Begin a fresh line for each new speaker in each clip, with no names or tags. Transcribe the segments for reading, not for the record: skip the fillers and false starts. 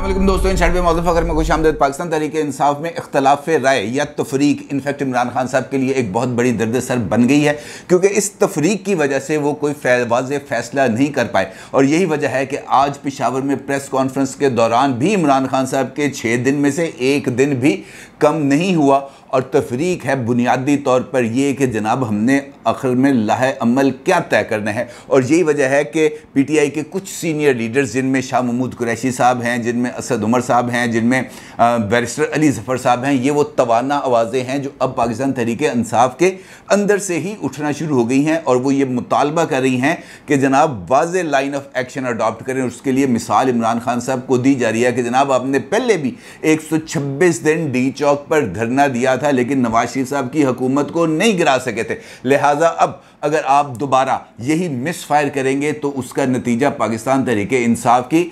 अस्सलाम दोस्तों, इन में मौजूद फकर में खुश आमदीद। पाकिस्तान तहरीक इंसाफ में इख्तलाफ राय या तफरीक इनफैक्ट इमरान खान साहब के लिए एक बहुत बड़ी दर्द सर बन गई है, क्योंकि इस तफरीक की वजह से वो कोई वाज़ेह फैसला नहीं कर पाए। और यही वजह है कि आज पेशावर में प्रेस कॉन्फ्रेंस के दौरान भी इमरान खान साहब के 6 दिन में से एक दिन भी कम नहीं हुआ। और तफरीक है बुनियादी तौर पर ये कि जनाब हमने आखिर में लाहे अमल क्या तय करना है। और यही वजह है कि PTI के कुछ सीनियर लीडर्स, जिनमें शाह महमूद कुरैशी साहब हैं, जिनमें असद उमर साहब हैं, जिनमें बैरिस्टर अली ज़फ़र साहब हैं, ये वो तवाना आवाज़ें हैं जो अब पाकिस्तान तहरीक इंसाफ के अंदर से ही उठना शुरू हो गई हैं। और वो ये मुतालबा कर रही हैं कि जनाब वाज़े लाइन ऑफ एक्शन अडॉप्ट करें। उसके लिए मिसाल इमरान खान साहब को दी जा रही है कि जनाब आपने पहले भी 126 दिन डी चौक पर धरना दिया था, लेकिन नवाज शरीफ साहब की हुकूमत को नहीं गिरा सके थे। लिहाजा अब अगर आप दोबारा यही मिस फायर करेंगे तो उसका नतीजा पाकिस्तान तहरीक इंसाफ की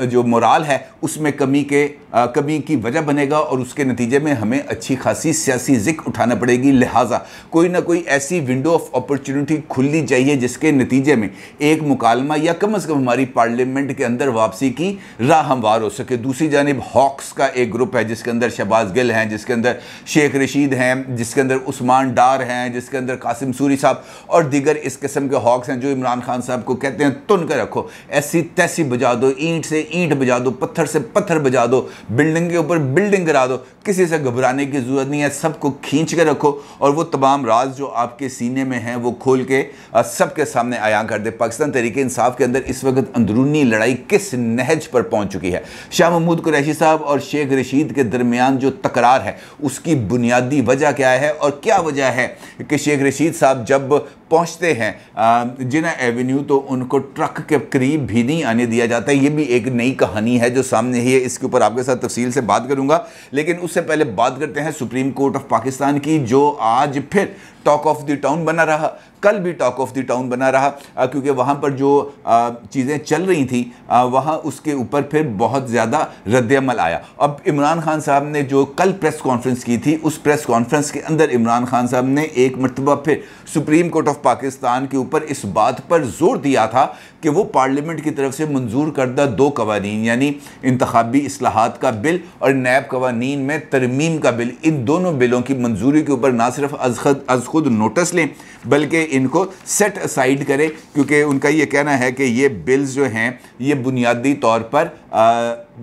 जो मोराल है उसमें कमी की वजह बनेगा, और उसके नतीजे में हमें अच्छी खासी सियासी जिक उठाना पड़ेगी। लिहाजा कोई ना कोई ऐसी विंडो ऑफ अपॉर्चुनिटी खुलनी चाहिए जिसके नतीजे में एक मुकालमा या कम अज़ कम हमारी पार्लियामेंट के अंदर वापसी की राह हमवार हो सके। दूसरी जानिब हॉक्स का एक ग्रुप है जिसके अंदर शहबाज गिल हैं, जिसके अंदर शेख रशीद हैं, जिसके अंदर उस्मान डार हैं, जिसके अंदर कासिम सूरी साहब और दीगर इस किस्म के हॉक्स हैं जो इमरान खान साहब को कहते हैं तुन कर रखो, ऐसी तैसी बजा दो, ईंट से ईंट बजा दो, पत्थर से पत्थर बजा दो, बिल्डिंग के ऊपर बिल्डिंग गिरा दो, किसी से घबराने की ज़रूरत नहीं है, सबको खींच कर रखो और वो तमाम राज जो आपके सीने में हैं वो खोल के सबके सामने आया कर दे। पाकिस्तान तहरीक इंसाफ के अंदर इस वक्त अंदरूनी लड़ाई किस नहज पर पहुंच चुकी है। शाह महमूद कुरैशी साहब और शेख रशीद के दरमियान जो तकरार है उसकी बुनियादी वजह क्या है, और क्या वजह है कि शेख रशीद साहब जब पहुंचते हैं जिना एवेन्यू तो उनको ट्रक के करीब भी नहीं आने दिया जाता। ये भी एक नई कहानी है जो सामने ही है, इसके ऊपर आपके साथ तफसील से बात करूंगा। लेकिन उससे पहले बात करते हैं सुप्रीम कोर्ट ऑफ पाकिस्तान की, जो आज फिर टॉक ऑफ द टाउन बना रहा, कल भी टॉक ऑफ द टाउन बना रहा, क्योंकि वहाँ पर जो चीज़ें चल रही थी वहाँ उसके ऊपर फिर बहुत ज़्यादा रद्द-ए-अमल आया। अब इमरान खान साहब ने जो कल प्रेस कॉन्फ्रेंस की थी, उस प्रेस कॉन्फ्रेंस के अंदर इमरान खान साहब ने एक मरतबा फिर सुप्रीम कोर्ट ऑफ पाकिस्तान के ऊपर इस बात पर जोर दिया था कि वो पार्लियामेंट की तरफ से मंजूर करदा 2 कवानीन यानी इंतखाबी इस्लाहात का बिल और नैब कवानीन में तरमीम का बिल, इन दोनों बिलों की मंजूरी के ऊपर ना सिर्फ अज खुद नोटिस लें बल्कि इनको सेट असाइड करें, क्योंकि उनका ये कहना है कि ये बिल्स जो हैं ये बुनियादी तौर पर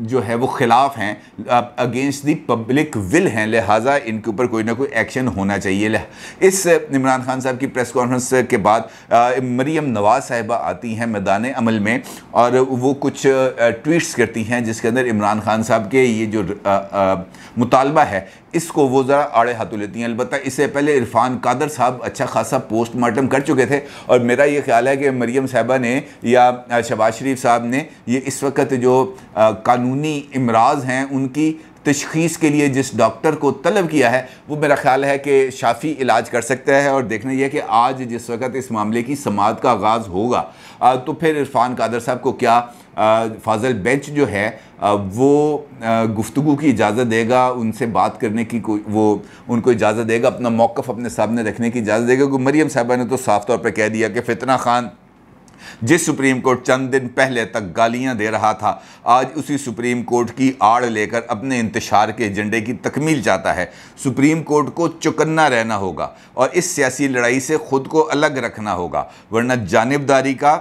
जो है वो ख़िलाफ़ हैं, अगेंस्ट दी पब्लिक विल हैं, लिहाजा इनके ऊपर कोई ना कोई एक्शन होना चाहिए। इस इमरान खान साहब की प्रेस कॉन्फ्रेंस के बाद मरीम नवाज़ साहिबा आती हैं मैदान अमल में और वो कुछ ट्वीट्स करती हैं जिसके अंदर इमरान खान साहब के ये जो मुतालबा है इसको वो ज़रा आड़े हाथों लेती हैं। अलबत्ता इससे पहले इरफान कादर साहब अच्छा खासा पोस्टमार्टम कर चुके थे, और मेरा ये ख्याल है कि मरीम साहिबा ने या शहबाज शरीफ साहब ने ये इस वक्त जो कानूनी इमराज हैं उनकी तशख़ीस के लिए जिस डॉक्टर को तलब किया है वो मेरा ख्याल है कि शाफ़ी इलाज कर सकता है। और देखना यह कि आज जिस वक्त इस मामले की समाअत का आगाज़ होगा तो फिर इरफान कादर साहब को क्या फाजल बेंच जो है वो गुफ्तगू की इजाज़त देगा, उनसे बात करने की कोई वो उनको इजाज़त देगा, अपना मौक़िफ़ अपने सामने रखने की इजाज़त देगा। क्योंकि मरीम साहिबा ने तो साफ़ तौर पर कह दिया कि फितना खान जिस सुप्रीम कोर्ट चंद दिन पहले तक गालियां दे रहा था, आज उसी सुप्रीम कोर्ट की आड़ लेकर अपने इंतशार के एजेंडे की तकमील चाहता है। सुप्रीम कोर्ट को चौकन्ना रहना होगा और इस सियासी लड़ाई से ख़ुद को अलग रखना होगा, वरना जानिबदारी का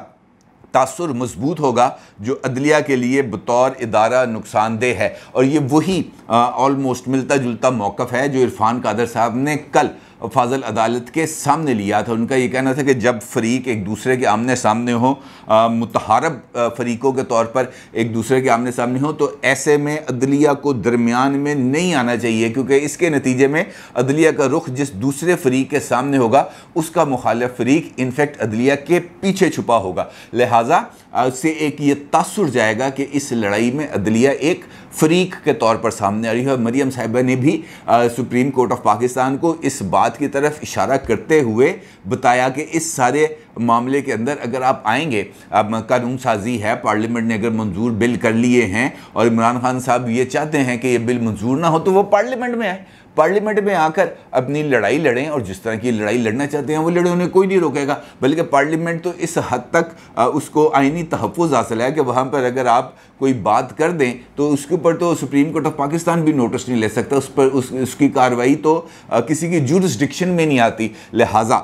तासुर मजबूत होगा जो अदलिया के लिए बतौर इदारा नुकसानदेह है। और ये वही ऑलमोस्ट मिलता जुलता मौक़िफ़ है जो इरफान कादर साहब ने कल फाजल अदालत के सामने लिया था। उनका ये कहना था कि जब फ़रीक एक दूसरे के आमने सामने हो, मुतहारब फ़रीक़ों के तौर पर एक दूसरे के आमने सामने हो, तो ऐसे में अदलिया को दरमियान में नहीं आना चाहिए, क्योंकि इसके नतीजे में अदलिया का रुख जिस दूसरे फ़रीक के सामने होगा उसका मुखालिफ फ़रीक इनफैक्ट अदलिया के पीछे छुपा होगा। लिहाजा से एक ये तासुर जाएगा कि इस लड़ाई में अदलिया एक फ़रीक के तौर पर सामने आ रही है। मरीम साहिबा ने भी सुप्रीम कोर्ट ऑफ पाकिस्तान को इस बात की तरफ इशारा करते हुए बताया कि इस सारे मामले के अंदर अगर आप आएंगे, अब कानून साजी है, पार्लियामेंट ने अगर मंजूर बिल कर लिए हैं और इमरान खान साहब ये चाहते हैं कि ये बिल मंजूर ना हो तो वो पार्लियामेंट में आए, पार्लियामेंट में आकर अपनी लड़ाई लड़ें और जिस तरह की लड़ाई लड़ना चाहते हैं वो लड़े, उन्हें कोई नहीं रोकेगा। बल्कि पार्लियामेंट तो इस हद तक उसको आईनी तहफ़्फ़ुज़ हासिल है कि वहाँ पर अगर आप कोई बात कर दें तो उसके ऊपर तो सुप्रीम कोर्ट ऑफ पाकिस्तान भी नोटिस नहीं ले सकता, उस पर उसकी कार्रवाई तो किसी की जुरिस्डिक्शन में नहीं आती। लिहाजा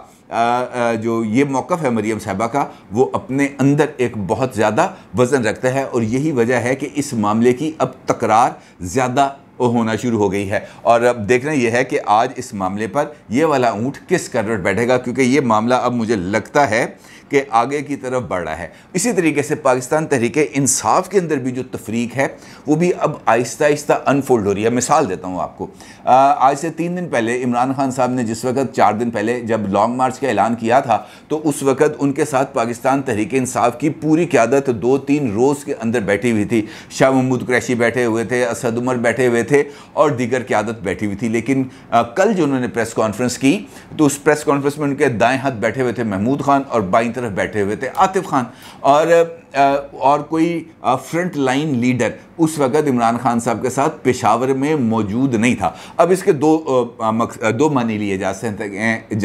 जो ये मौक़िफ़ है मरीम साहिबा का, वो अपने अंदर एक बहुत ज़्यादा वज़न रखता है और यही वजह है कि इस मामले की अब तकरार ज़्यादा होना शुरू हो गई है। और अब देखना यह है कि आज इस मामले पर ये वाला ऊँट किस करवट बैठेगा, क्योंकि ये मामला अब मुझे लगता है कि आगे की तरफ बढ़ रहा है। इसी तरीके से पाकिस्तान तहरीक इंसाफ के अंदर भी जो तफरीक है वो भी अब आहिस्ता आहिस्ता अनफोल्ड हो रही है। मिसाल देता हूँ आपको, आज से 3 दिन पहले इमरान खान साहब ने जिस वक्त 4 दिन पहले जब लॉन्ग मार्च का ऐलान किया था तो उस वक्त उनके साथ पाकिस्तान तहरीक इंसाफ की पूरी क़यादत 2-3 रोज़ के अंदर बैठी हुई थी। शाह महमूद कुरैशी बैठे हुए थे, असद उमर बैठे हुए थे और दीगर क़यादत बैठी हुई थी। लेकिन कल जो उन्होंने प्रेस कॉन्फ्रेंस की तो उस प्रेस कॉन्फ्रेंस में उनके दाएँ हाथ बैठे हुए थे महमूद खान और बाईं तरफ बैठे हुए थे आतिफ खान और कोई फ्रंट लाइन लीडर उस वक़्त इमरान खान साहब के साथ पेशावर में मौजूद नहीं था। अब इसके दो मानी लिए जा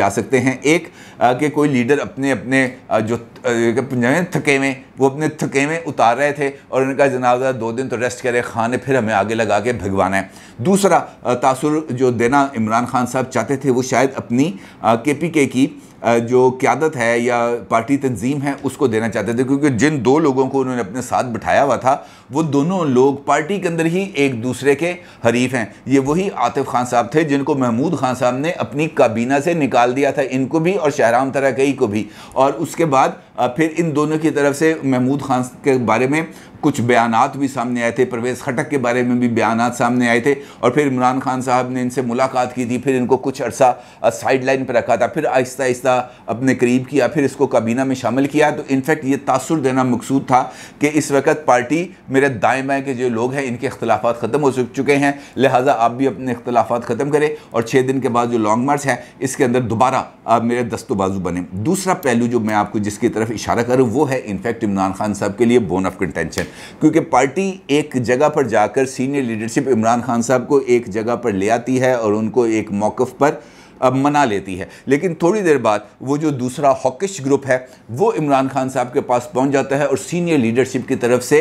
सकते हैं। एक कि कोई लीडर अपने अपने जो थकेवें वो अपने थकेवें उतार रहे थे और उनका जनाजा 2 दिन तो रेस्ट करे, खाने फिर हमें आगे लगा के भगवाना है। दूसरा तासुर जो देना इमरान खान साहब चाहते थे वो शायद अपनी KPK की जो क़यादत है या पार्टी तंजीम है उसको देना चाहते थे, क्योंकि जिन 2 लोगों को उन्होंने अपने साथ बिठाया हुआ था वो दोनों लोग पार्टी के अंदर ही एक दूसरे के हरीफ हैं। ये वही आतिफ खान साहब थे जिनको महमूद खान साहब ने अपनी काबीना से निकाल दिया था, इनको भी और शहराम तरक़ई को भी। और उसके बाद फिर इन दोनों की तरफ से महमूद खान के बारे में कुछ बयानात भी सामने आए थे, परवेज़ खटक के बारे में भी बयानात सामने आए थे और फिर इमरान खान साहब ने इनसे मुलाकात की थी, फिर इनको कुछ अरसा साइड लाइन पर रखा था, फिर आहिस्ता आहिस्ता अपने करीब किया, फिर इसको काबीना में शामिल किया। तो इनफैक्ट ये तासुर देना मकसूद था कि इस वक्त पार्टी मेरे दाएँ बाएँ के जो लोग हैं इनके इख्तलाफात ख़त्म हो चुके हैं, लिहाजा आप भी अपने इख्तलाफात ख़त्म करें और 6 दिन के बाद जो लॉन्ग मार्च है इसके अंदर दोबारा आप मेरे दस्तो बाजू बने। दूसरा पहलू जो मैं आपको जिसकी तरफ इशारा करूँ वो है इनफैक्ट इमरान खान साहब के लिए बोन ऑफ कंटेंशन, क्योंकि पार्टी एक जगह पर जाकर सीनियर लीडरशिप इमरान खान साहब को एक जगह पर ले आती है और उनको एक मौक़िफ़ पर मना लेती है, लेकिन थोड़ी देर बाद वो जो दूसरा हॉकिश ग्रुप है वो इमरान खान साहब के पास पहुंच जाता है और सीनियर लीडरशिप की तरफ से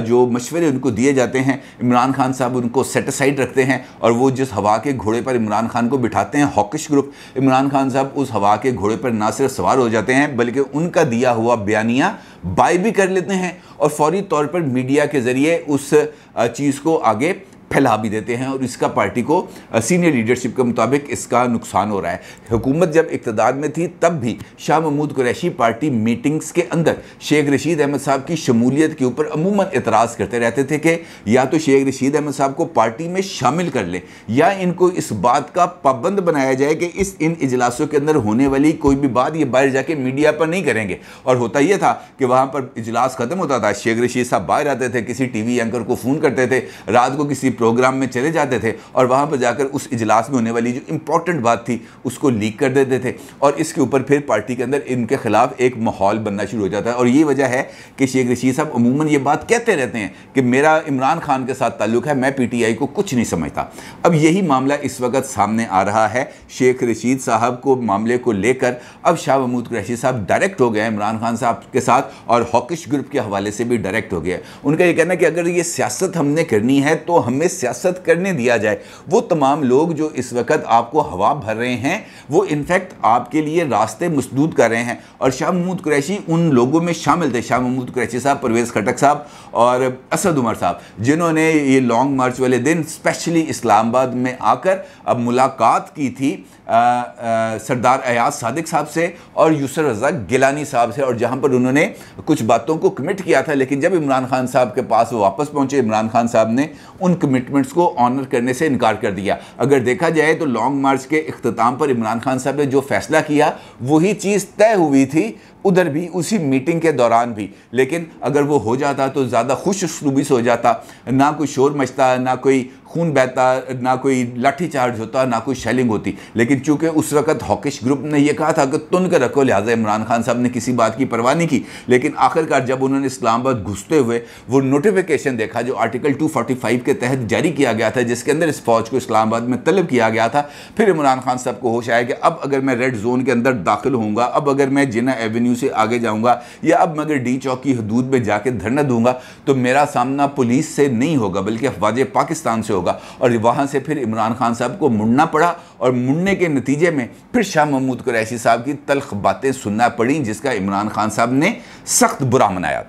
जो मशवरे उनको दिए जाते हैं इमरान खान साहब उनको सेटिसाइड रखते हैं और वो जिस हवा के घोड़े पर इमरान खान को बिठाते हैं हॉकिश ग्रुप, इमरान खान साहब उस हवा के घोड़े पर ना सिर्फ सवार हो जाते हैं बल्कि उनका दिया हुआ बयानिया बाय भी कर लेते हैं और फौरी तौर पर मीडिया के ज़रिए उस चीज़ को आगे फैला भी देते हैं और इसका पार्टी को सीनियर लीडरशिप के मुताबिक इसका नुकसान हो रहा है। हुकूमत जब इक़्तिदार में थी तब भी शाह महमूद कुरैशी पार्टी मीटिंग्स के अंदर शेख रशीद अहमद साहब की शमूलियत के ऊपर अमूमन एतराज़ करते रहते थे कि या तो शेख रशीद अहमद साहब को पार्टी में शामिल कर लें या इनको इस बात का पाबंद बनाया जाए कि इन इजलासों के अंदर होने वाली कोई भी बात ये बाहर जाके मीडिया पर नहीं करेंगे। और होता यह था कि वहाँ पर इजलास ख़त्म होता था, शेख रशीद साहब बाहर आते थे, किसी TV एंकर को फ़ोन करते थे, रात को किसी प्रोग्राम में चले जाते थे और वहाँ पर जाकर उस इजलास में होने वाली जो इम्पोर्टेंट बात थी उसको लीक कर देते थे और इसके ऊपर फिर पार्टी के अंदर इनके खिलाफ एक माहौल बनना शुरू हो जाता है। और ये वजह है कि शेख रशीद साहब अमूमन ये बात कहते रहते हैं कि मेरा इमरान खान के साथ ताल्लुक़ है, मैं PTI को कुछ नहीं समझता। अब यही मामला इस वक्त सामने आ रहा है शेख रशीद साहब को मामले को लेकर। अब शाह महमूद कुरैशी साहब डायरेक्ट हो गए हैं इमरान खान साहब के साथ और हॉकिश ग्रुप के हवाले से भी डायरेक्ट हो गया। उनका ये कहना है कि अगर ये सियासत हमने करनी है तो हमें सियासत करने दिया जाए। वो तमाम लोग जो इस वक्त आपको हवा भर रहे हैं वो इनफैक्ट आपके लिए रास्ते मसदूद कर रहे हैं और शाह महमूद कुरैशी उन लोगों में शामिल थे। शाह महमूद कुरैशी साहब, परवेज़ खटक साहब और असद उमर साहब जिन्होंने ये लॉन्ग मार्च वाले दिन स्पेशली इस्लामाबाद में आकर अब मुलाकात की थी सरदार अयाज सादिक साहब से और यूसुफ रज़ा गिलानी साहब से और जहां पर उन्होंने कुछ बातों को कमिट किया था, लेकिन जब इमरान खान साहब के पास वो वापस पहुंचे इमरान खान साहब ने उन कमिटमेंट्स को ऑनर करने से इनकार कर दिया। अगर देखा जाए तो लॉन्ग मार्च के इख्तिताम पर इमरान खान साहब ने जो फैसला किया वही चीज़ तय हुई थी उधर भी उसी मीटिंग के दौरान भी। लेकिन अगर वो हो जाता तो ज़्यादा खुश उसलूबी से हो जाता, ना कोई शोर मचता, ना कोई खून बहता, ना कोई लाठीचार्ज होता, ना कोई शेलिंग होती। लेकिन चूंकि उस वक्त हॉकिश ग्रुप ने यह कहा था कि तुन के रखो, लिहाजा इमरान खान साहब ने किसी बात की परवाह नहीं की। लेकिन आखिरकार जब उन्होंने इस्लामाबाद घुसते हुए वो नोटिफिकेशन देखा जो आर्टिकल 245 के तहत जारी किया गया था, जिसके अंदर इस फौज को इस्लामाबाद में तलब किया गया था, फिर इमरान खान साहब को होश आया कि अब अगर मैं रेड जोन के अंदर दाखिल होऊंगा, अब अगर मैं जिन्ना एवेन्यू से आगे जाऊंगा, या अब मैं अगर डी चौक की हदूद में जाके धरना दूंगा, तो मेरा सामना पुलिस से नहीं होगा बल्कि अफवाज पाकिस्तान से होगा। और वहाँ से फिर इमरान खान साहब को मुड़ना पड़ा, और मुड़ने के नतीजे में फिर शाह महमूद कुरैशी साहब की तल्ख बातें सुनना पड़ी, जिसका इमरान खान साहब ने सख्त बुरा मनाया।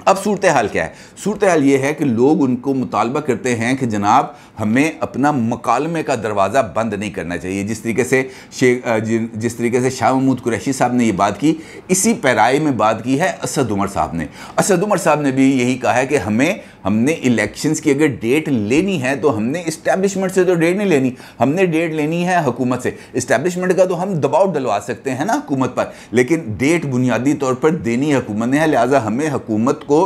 अब सूरत हाल क्या है? सूरत हाल ये है कि लोग उनको मुतालबा करते हैं कि जनाब हमें अपना मकालमे का दरवाज़ा बंद नहीं करना चाहिए। जिस तरीके से शाह महमूद कुरैशी साहब ने ये बात की, इसी पैराए में बात की है असद उमर साहब ने। असद उमर साहब ने भी यही कहा है कि हमने इलेक्शंस की अगर डेट लेनी है तो हमने इस्टेब्लिशमेंट से तो डेट नहीं लेनी, हमने डेट लेनी है हुकूमत से। इस्टेब्लिशमेंट का तो हम दबाव डलवा सकते हैं ना हुकूमत पर, लेकिन डेट बुनियादी तौर पर देनी है हुकूमत ने है। लिहाजा हमें हुकूमत को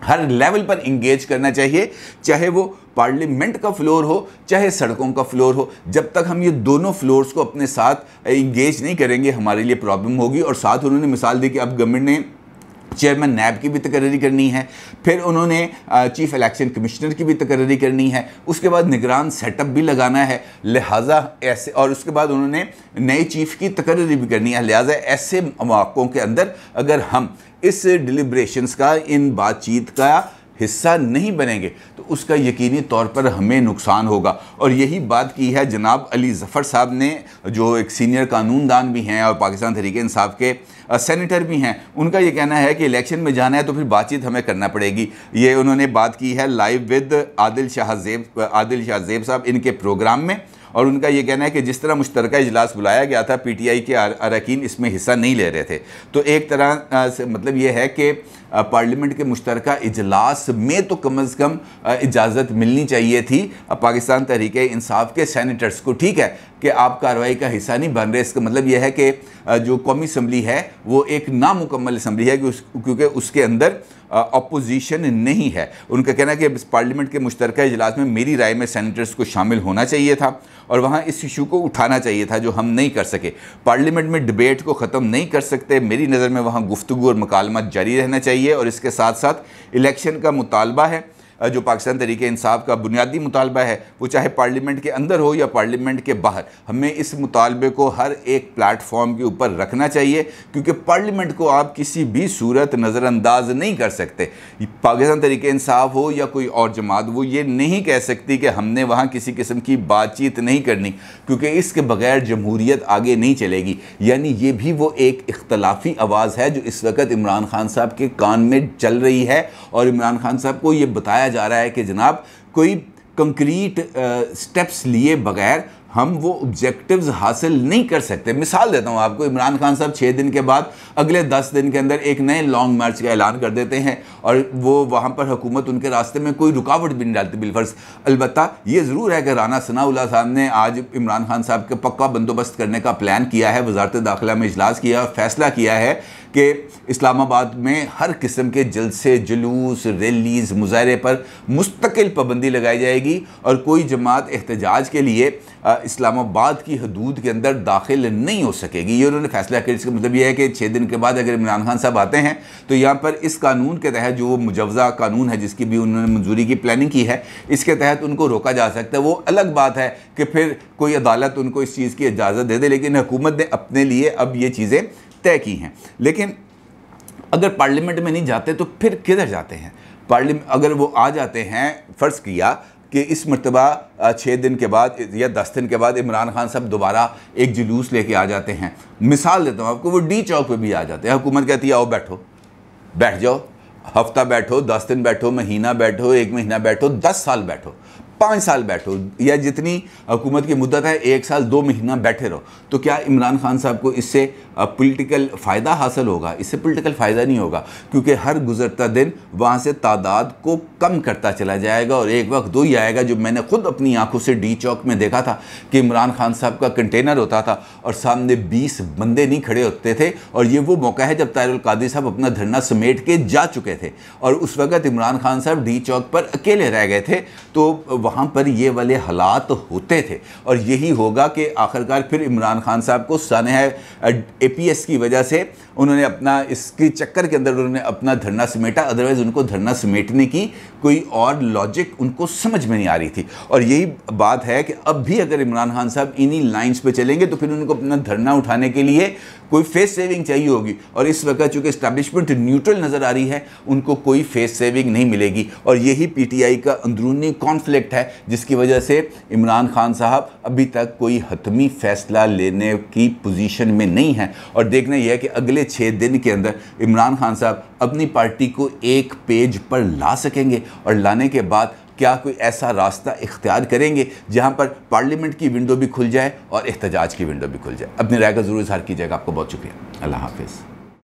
हर लेवल पर इंगेज करना चाहिए, चाहे वो पार्लियामेंट का फ्लोर हो, चाहे सड़कों का फ्लोर हो। जब तक हम ये दोनों फ्लोर्स को अपने साथ इंगेज नहीं करेंगे, हमारे लिए प्रॉब्लम होगी। और साथ उन्होंने मिसाल दी कि अब गवर्नमेंट ने चेयरमैन नैब की भी तकर्री करनी है, फिर उन्होंने चीफ इलेक्शन कमिश्नर की भी तकर्री करनी है, उसके बाद निगरान सेटअप भी लगाना है। लिहाजा ऐसे, और उसके बाद उन्होंने नए चीफ की तकर्री भी करनी है। लिहाजा ऐसे मौक़ों के अंदर अगर हम इस डिलिब्रेशंस का, इन बातचीत का हिस्सा नहीं बनेंगे तो उसका यकीनी तौर पर हमें नुकसान होगा। और यही बात की है जनाब अली ज़फ़र साहब ने, जो एक सीनियर कानूनदान भी हैं और पाकिस्तान तहरीक इंसाफ के सेनेटर भी हैं। उनका ये कहना है कि इलेक्शन में जाना है तो फिर बातचीत हमें करना पड़ेगी। ये उन्होंने बात की है लाइव विद आदिल शाह ज़ेब साहब इनके प्रोग्राम में, और उनका ये कहना है कि जिस तरह मुश्तरका इजलास बुलाया गया था, पीटीआई के अरकान इसमें हिस्सा नहीं ले रहे थे। तो एक तरह से मतलब ये है कि पार्लियामेंट के मुश्तरका इजलास में तो कम अज़ कम इजाज़त मिलनी चाहिए थी पाकिस्तान तहरीक इंसाफ के सेनेटर्स को। ठीक है कि आप कार्रवाई का हिस्सा नहीं बन रहे, इसका मतलब यह है कि जो कौमी असम्बली है वो एक नामुकम्मल असम्बली है, क्योंकि उसके अंदर अपोजिशन नहीं है। उनका कहना है कि पार्लियामेंट के मुश्तरका इजलास में मेरी राय में सेनेटर्स को शामिल होना चाहिए था और वहाँ इस इशू को उठाना चाहिए था, जो हम नहीं कर सके। पार्लियामेंट में डिबेट को ख़त्म नहीं कर सकते, मेरी नज़र में वहाँ गुफ्तगू और मुकालमा जारी रहना चाहिए। और इसके साथ साथ इलेक्शन का मुतालबा है, जो पाकिस्तान तहरीक इंसाफ का बुनियादी मुतालबा है, वो चाहे पार्लियामेंट के अंदर हो या पार्लियामेंट के बाहर, हमें इस मुतालबे को हर एक प्लेटफॉर्म के ऊपर रखना चाहिए, क्योंकि पार्लियामेंट को आप किसी भी सूरत नज़रअंदाज नहीं कर सकते। पाकिस्तान तहरीक इंसाफ हो या कोई और जमात, वो ये नहीं कह सकती कि हमने वहाँ किसी किस्म की बातचीत नहीं करनी, क्योंकि इसके बगैर जमहूरियत आगे नहीं चलेगी। यानी ये भी वो एक इख्तलाफी आवाज़ है जो इस वक्त इमरान खान साहब के कान में चल रही है, और इमरान खान साहब को ये बताया जा रहा है कि जनाब कोई कंक्रीट स्टेप्स लिए बगैर हम वो ऑब्जेक्टिव्स हासिल नहीं कर सकते। मिसाल देता हूँ आपको, इमरान खान साहब 6 दिन के बाद अगले 10 दिन के अंदर एक नए लॉन्ग मार्च का ऐलान कर देते हैं, और वो वहाँ पर हुकूमत उनके रास्ते में कोई रुकावट भी नहीं डालती बिलफर्ज। अलबत्ता ये ज़रूर है कि राना सनाउल्लाह साहब ने आज इमरान खान साहब के पक्का बंदोबस्त करने का प्लान किया है, वजारत दाखिला में इजलास किया और फैसला किया है कि इस्लामाबाद में हर किस्म के जलसे, जुलूस, रैलीज़, मुजाहरे पर मुस्तकिल पाबंदी लगाई जाएगी, और कोई जमात एहतजाज के लिए इस्लामाबाद की हदूद के अंदर दाखिल नहीं हो सकेगी। ये उन्होंने फैसला किया। इसका मतलब यह है कि 6 दिन के बाद अगर इमरान खान साहब आते हैं तो यहाँ पर इस कानून के तहत, जो मुजवज़ा कानून है जिसकी भी उन्होंने मंजूरी की प्लानिंग की है, इसके तहत उनको रोका जा सकता है। वो अलग बात है कि फिर कोई अदालत उनको इस चीज़ की इजाज़त दे दे, लेकिन हुकूमत ने अपने लिए अब ये चीज़ें तय की हैं। लेकिन अगर पार्लियामेंट में नहीं जाते तो फिर किधर जाते हैं? पार्लियामेंट अगर वो आ जाते हैं, फ़र्ज़ किया कि इस मरतबा 6 दिन के बाद या 10 दिन के बाद इमरान खान साहब दोबारा एक जुलूस लेके आ जाते हैं, मिसाल देता हूँ आपको, वो डी चौक पे भी आ जाते हैं। हुकूमत कहती है आओ बैठो, बैठ जाओ, हफ्ता बैठो, 10 दिन बैठो, महीना बैठो, 1 महीना बैठो, 10 साल बैठो, 5 साल बैठो या जितनी हुकूमत की मुद्दत है 1 साल 2 महीना बैठे रहो, तो क्या इमरान खान साहब को इससे पॉलिटिकल फ़ायदा हासिल होगा? इससे पॉलिटिकल फ़ायदा नहीं होगा, क्योंकि हर गुजरता दिन वहाँ से तादाद को कम करता चला जाएगा और एक वक्त दो ही आएगा, जो मैंने खुद अपनी आंखों से डी चौक में देखा था कि इमरान खान साहब का कंटेनर होता था और सामने 20 बंदे नहीं खड़े होते थे। और ये वो मौका है जब ताहिरुल कादरी साहब अपना धरना समेट के जा चुके थे और उस वक्त इमरान खान साहब डी चौक पर अकेले रह गए थे, तो वहाँ पर ये वाले हालात होते थे। और यही होगा कि आखिरकार फिर इमरान खान साहब को सानह APS की वजह से उन्होंने अपना इसके चक्कर के अंदर उन्होंने अपना धरना समेटा, अदरवाइज़ उनको धरना समेटने की कोई और लॉजिक उनको समझ में नहीं आ रही थी। और यही बात है कि अब भी अगर इमरान खान साहब इन्हीं लाइंस पे चलेंगे तो फिर उनको अपना धरना उठाने के लिए कोई फेस सेविंग चाहिए होगी, और इस वक्त चूँकि इस्टेब्लिशमेंट न्यूट्रल नज़र आ रही है, उनको कोई फेस सेविंग नहीं मिलेगी। और यही PTI का अंदरूनी कॉन्फ्लिक्ट है जिसकी वजह से इमरान खान साहब अभी तक कोई हतमी फ़ैसला लेने की पोजीशन में नहीं है। और देखना यह है कि अगले 6 दिन के अंदर इमरान खान साहब अपनी पार्टी को एक पेज पर ला सकेंगे, और लाने के बाद क्या कोई ऐसा रास्ता इख्तियार करेंगे जहां पर पार्लियामेंट की विंडो भी खुल जाए और एहतजाज की विंडो भी खुल जाए। अपनी राय का ज़रूर इज़हार कीजिएगा। आपको बहुत शुक्रिया। अल्लाह हाफिज़।